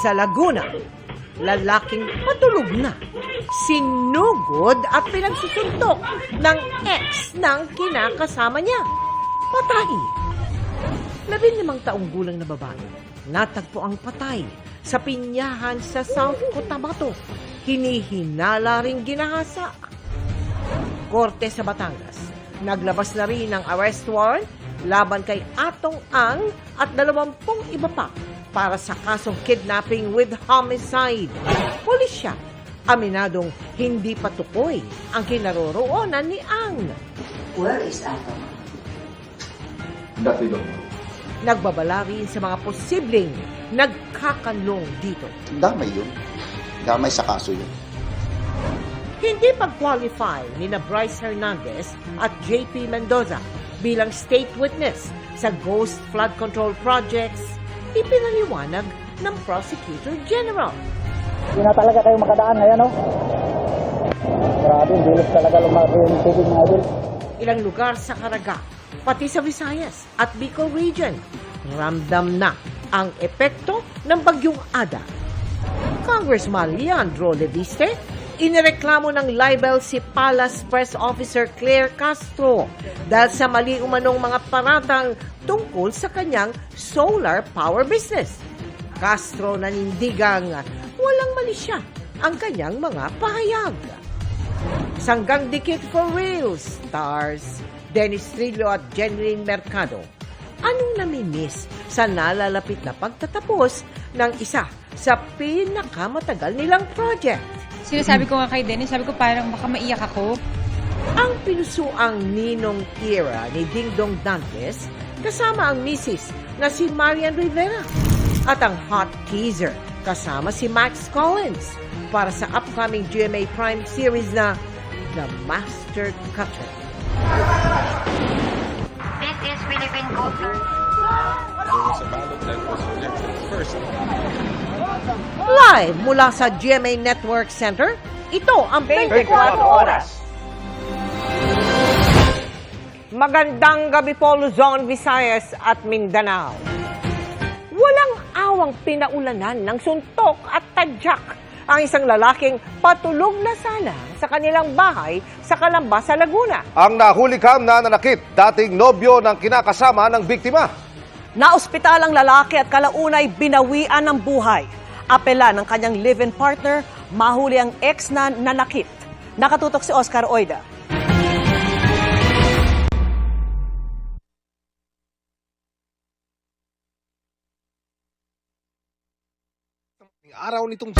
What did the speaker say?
Sa Laguna, lalaking patulog na. Sinugod at pinagsusuntok ng ex ng kinakasama niya. Patay. 15 taong gulang na babae, natagpo ang patay sa pinyahan sa South Cotabato. Hinihinala ring ginahasa. Korte sa Batangas, naglabas na rin ng arrest warrant laban kay Atong Ang at 20 iba pa para sa kasong kidnapping with homicide. Pulisya, aminadong hindi patukoy ang kinaroroonan ni Ang. Where is Atong? That we don't know. Nagbabala rin sa mga posibleng nagkakalong dito. Damay yun. Damay sa kaso yun. Hindi pag-qualify ni na Bryce Hernandez at JP Mendoza bilang state witness sa Ghost Flood Control Projects, ipinaliwanag ng Prosecutor General. Hindi na talaga kayo makadaan ngayon, no? Grabe, bilis talaga lumaki yung tubig ng idol. Ilang lugar sa Caraga, pati sa Visayas at Bicol Region, ramdam na ang epekto ng Bagyong Ada. Congressman Leandro Leviste, inireklamo ng libel si Palace Press Officer Claire Castro dahil sa mali umanong mga paratang tungkol sa kanyang solar power business. Castro nanindigang walang mali siya ang kanyang mga pahayag. Sanggang dikit for real stars Dennis Trillo at Jenlyn Mercado. Anong namimiss sa nalalapit na pagtatapos ng isa sa pinakamatagal nilang project? Sinasabi ko nga kay Dennis, sabi ko parang baka maiyak ako. Ang pinusuang ninong era ni Dingdong Dantes kasama ang misis na si Marian Rivera at ang hot teaser kasama si Max Collins para sa upcoming GMA Prime series na The Master Cutter. This is Philippine culture. Live mula sa GMA Network Center, ito ang 24 Oras. Magandang gabi po Luzon, Visayas at Mindanao. Walang awang pinaulanan ng suntok at tadyak ang isang lalaking patulog na sana sa kanilang bahay sa Calamba sa Laguna. Ang nahulikam na nanakit, dating nobyo ng kinakasama ng biktima. Naospital ang lalaki at kalaunay binawian ng buhay. Apela ng kanyang live-in partner, mahuli ang ex na nanakit. Nakatutok si Oscar Oida. Araw nitong